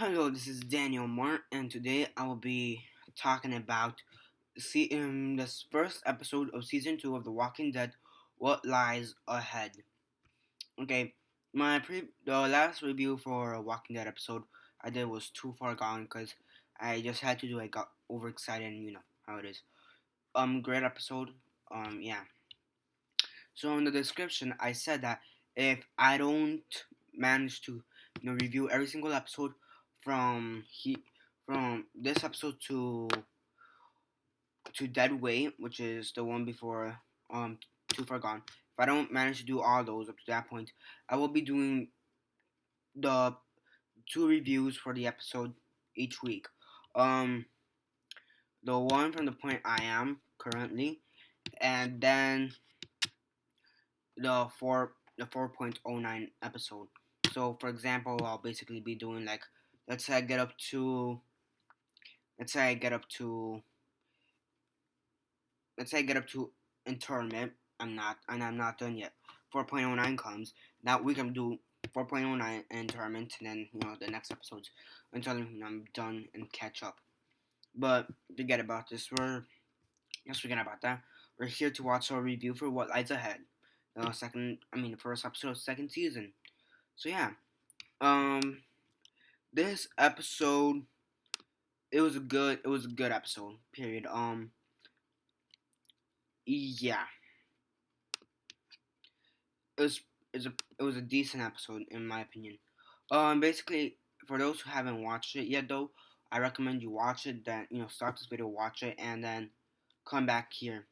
Hello, this is Daniel Moore, and today I will be talking about this first episode of season 2 of The Walking Dead. What lies ahead? Okay, the last review for a Walking Dead episode I did was too far gone because I just had to do. I got overexcited, and you know how it is. Great episode. Yeah. So in the description, I said that if I don't manage to, review every single episode from from this episode to Dead Weight, which is the one before Too Far Gone. If I don't manage to do all those up to that point, I will be doing the two reviews for the episode each week. Um, the one from the point I am currently, and then the 4.09 episode. So for example, I'll basically be doing like let's say I get up to let's say I get up to let's say I get up to internment. I'm not done yet. 4.09 comes. That week I'm do 4.09 internment and then the next episodes until I'm done and catch up. But forget about this. Just forget about that. We're here to watch our review for what lies ahead. The first episode of second season. So yeah, um, this episode it was a good episode. Period. Yeah, it was it was a decent episode in my opinion. Basically, for those who haven't watched it yet, though, I recommend you watch it. Then stop this video, watch it, and then come back here.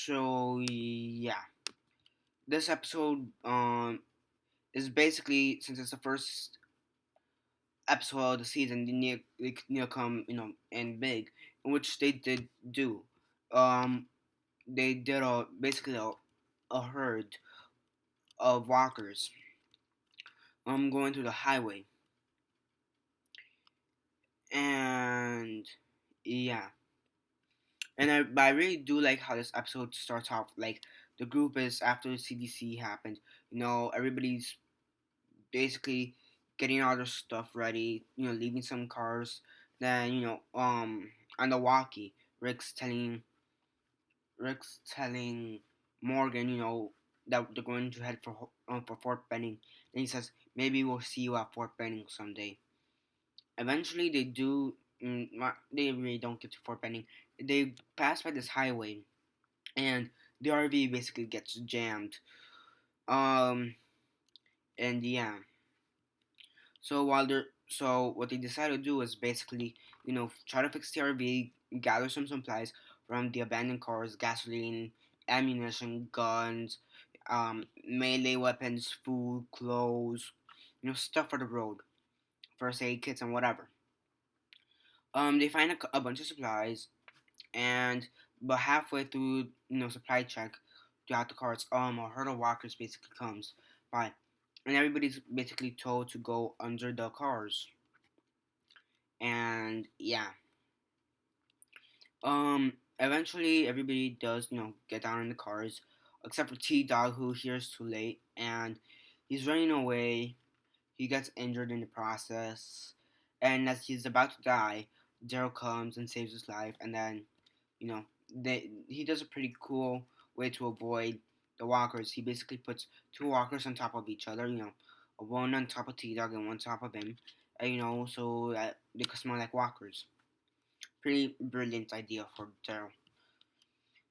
So yeah, this episode is basically since it's the first episode of the season, they need to come and big, in which they did do. Um, they did a herd of walkers going through the highway, and yeah, but I really do like how this episode starts off. Like the group is after the CDC happened, everybody's basically getting all their stuff ready, leaving some cars. Then on the walkie, Rick's telling Morgan, that they're going to head for Fort Benning. And he says maybe we'll see you at Fort Benning someday. Eventually, they do. They really don't get to Fort Benning. They pass by this highway, and the RV basically gets jammed. Um, and yeah. So what they decide to do is basically, try to fix the RV, gather some supplies from the abandoned cars, gasoline, ammunition, guns, melee weapons, food, clothes, stuff for the road, first aid kits and whatever. They find a bunch of supplies, and but halfway through, supply check throughout the cars, a herd of walkers basically comes by, and everybody's basically told to go under the cars. And yeah, eventually everybody does, get down in the cars, except for T Dog, who hears too late, and he's running away. He gets injured in the process, and as he's about to die, Daryl comes and saves his life, and then, you know, he does a pretty cool way to avoid the walkers. He basically puts two walkers on top of each other, one on top of T Dog and one on top of him, and, so that they could smell like walkers. Pretty brilliant idea for Daryl.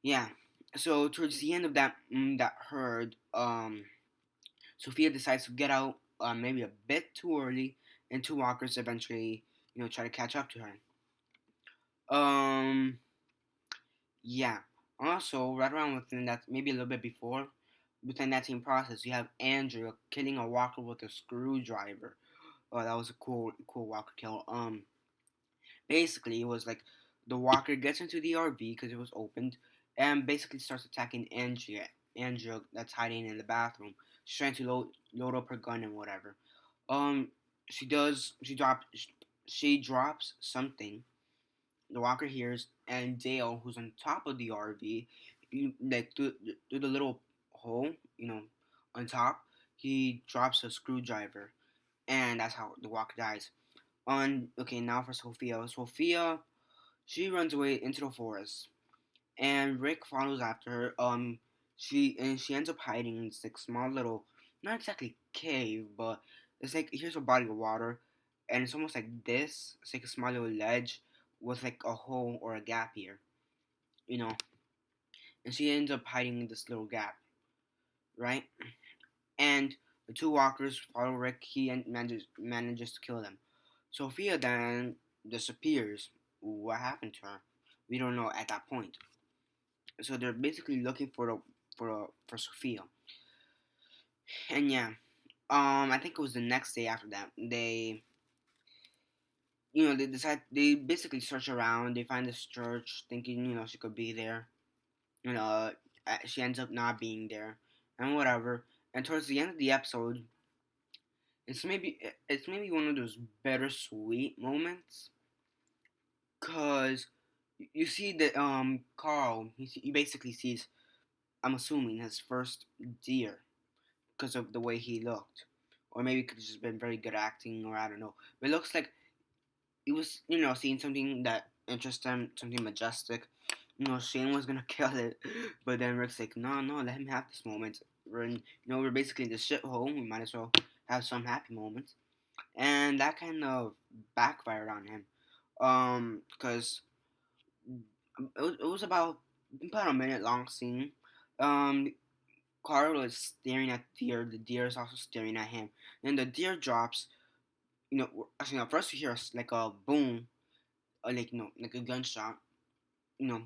Yeah. So towards the end of that herd, Sophia decides to get out, maybe a bit too early, and two walkers eventually, try to catch up to her. Um, yeah. Also, right around within that, maybe a little bit before, within that same process, you have Andrew killing a walker with a screwdriver. Oh, that was a cool walker kill. Basically, it was like the walker gets into the RV because it was opened, and basically starts attacking Andrea. Andrea that's hiding in the bathroom. She's trying to load up her gun and whatever. Um, she does. She drops something. The walker hears, and Dale, who's on top of the RV, like through the little hole, on top, he drops a screwdriver, and that's how the walker dies. On okay, now for Sophia. Sophia, she runs away into the forest, and Rick follows after her. She ends up hiding in this like small little, not exactly cave, but it's like here's a body of water, and it's almost like this. It's like a small little ledge with like a hole or a gap here, you know. And she ends up hiding in this little gap, right? And the two walkers follow Rick. He manages to kill them. Sophia then disappears. What happened to her? We don't know at that point. So they're basically looking for Sophia. And yeah, I think it was the next day after that. They decide they basically search around. They find this church, thinking she could be there. You know, she ends up not being there, and whatever. And towards the end of the episode, it's maybe one of those bittersweet moments, cause you see that Carl he basically sees, I'm assuming, his first deer because of the way he looked, or maybe it could have just been very good acting, or I don't know. But it looks like he was seeing something that interested him, something majestic. Shane was gonna kill it, but then Rick's like, no, no, let him have this moment. We're basically in the shithole. We might as well have some happy moments, and that kind of backfired on him. Because it was about a minute long scene. Um, Carl is staring at deer. The deer is also staring at him. And the deer drops. Actually, no, first you hear like a boom, or like a gunshot.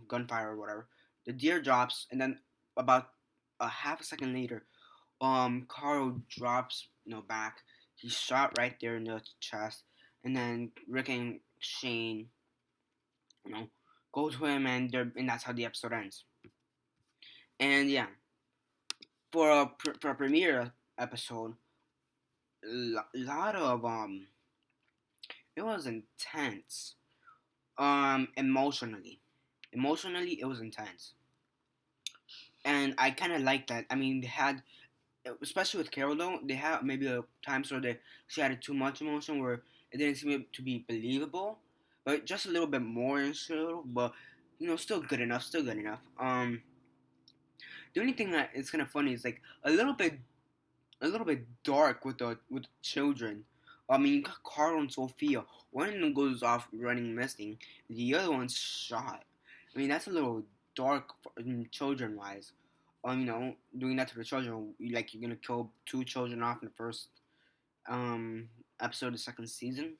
Gunfire or whatever. The deer drops, and then about a half a second later, Carl drops, back. He's shot right there in the chest, and then Rick and Shane, you know, go to him, and that's how the episode ends. And yeah, for a premiere episode, lot of it was intense. Emotionally, it was intense, and I kind of like that. I mean, they had, especially with Carol though, they had maybe times where she had too much emotion where it didn't seem to be believable, but just a little bit more into, but still good enough, still good enough. The only thing that is kind of funny is like a little bit dark with the children. I mean, you got Carl and Sophia. One of them goes off running missing. The other one's shot. I mean, that's a little dark children wise. Doing that to the children, like you're gonna kill two children off in the first episode of the second season.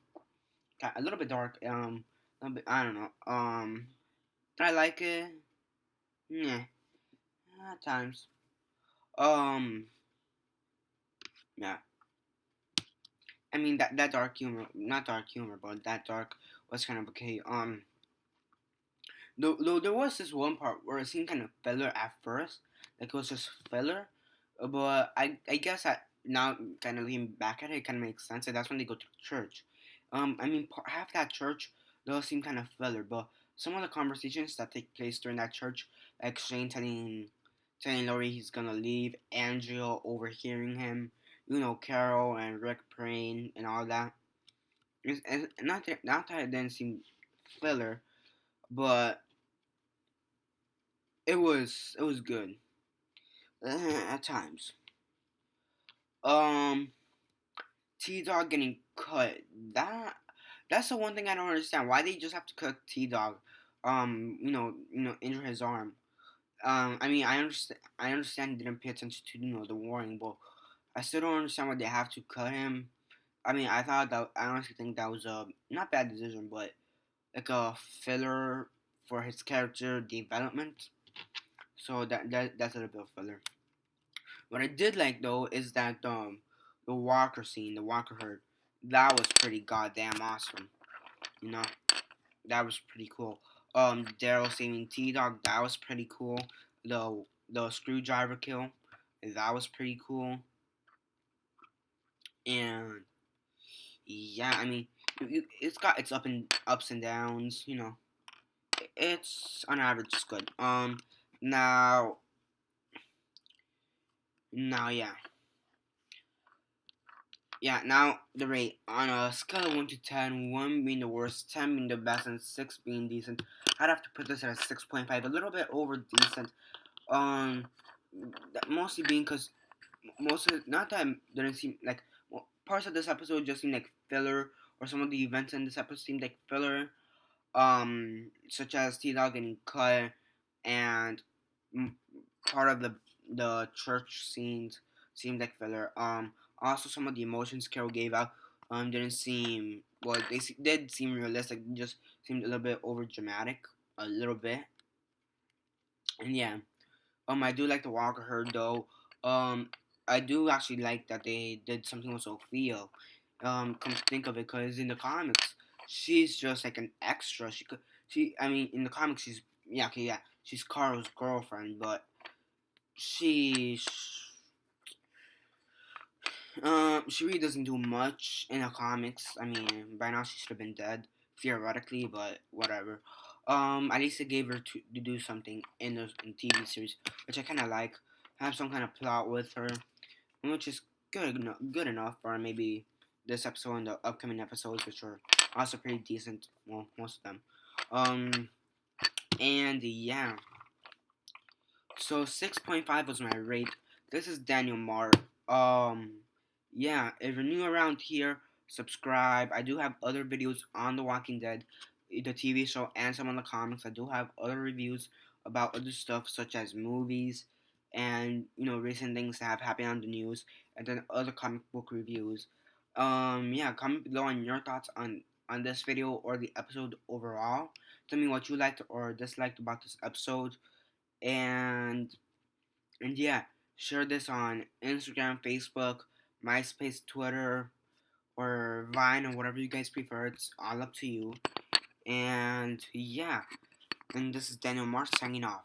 A little bit dark. A little bit, I don't know. Did I like it? Yeah, at times. Um, yeah. I mean that dark humor, not dark humor, but that dark was kind of okay. Though there was this one part where it seemed kind of filler at first, like it was just filler, but I guess that now kind of looking back at it, it kind of makes sense. And that's when they go to church. I mean half that church does seem kind of filler, but some of the conversations that take place during that church, like Shane telling Laurie he's gonna leave, Angela overhearing him, Carol and Rick praying and all that. It's not that it didn't seem filler, but it was good at times. Um, T Dog getting cut. That's the one thing I don't understand. Why they just have to cut T Dog? Injure his arm. I mean, I understand he didn't pay attention to the warning, but I still don't understand why they have to cut him. I mean, I honestly think that was a not bad decision, but like a filler for his character development. So that's a little bit of filler. What I did like though is that the Walker scene, the Walker herd, that was pretty goddamn awesome. You know, that was pretty cool. Daryl saving T Dog, that was pretty cool. The screwdriver kill, that was pretty cool. And yeah, I mean, it's got its ups and downs. It's on average it's good. Now, now, yeah. Yeah, now the rate on a scale of 1 to 10, 1 being the worst, 10 being the best, and 6 being decent. I'd have to put this at a 6.5, a little bit over decent. Um, Mostly being because most of not that didn't seem like parts of this episode just seemed like filler, or some of the events in this episode seemed like filler. Such as T Dog getting cut, and mm, part of the church scenes seemed like filler. Also some of the emotions Carol gave out didn't seem well. They did seem realistic. They just seemed a little bit over dramatic, a little bit. And yeah, I do like the Walker herd though. Um, I do actually like that they did something with Sophia. Come to think of it, because in the comics, she's just like an extra. I mean, in the comics, she's Carl's girlfriend, but she's, she really doesn't do much in the comics. I mean, by now she should have been dead, theoretically, but whatever. At least they gave her to do something in the TV series, which I kind of like. Have some kind of plot with her, which is good enough for maybe this episode and the upcoming episodes, which are also pretty decent. Well, most of them. Um, and yeah, so 6.5 was my rate. This is Daniel Marr. Yeah, if you're new around here, subscribe. I do have other videos on The Walking Dead, the TV show, and some on the comics. I do have other reviews about other stuff, such as movies and recent things that have happened on the news, and then other comic book reviews. Yeah, comment below on your thoughts on this video or the episode overall. Tell me what you liked or disliked about this episode, and yeah, share this on Instagram, Facebook, MySpace, Twitter, or Vine, or whatever you guys prefer. It's all up to you. And yeah, and this is Daniel Marsh signing off.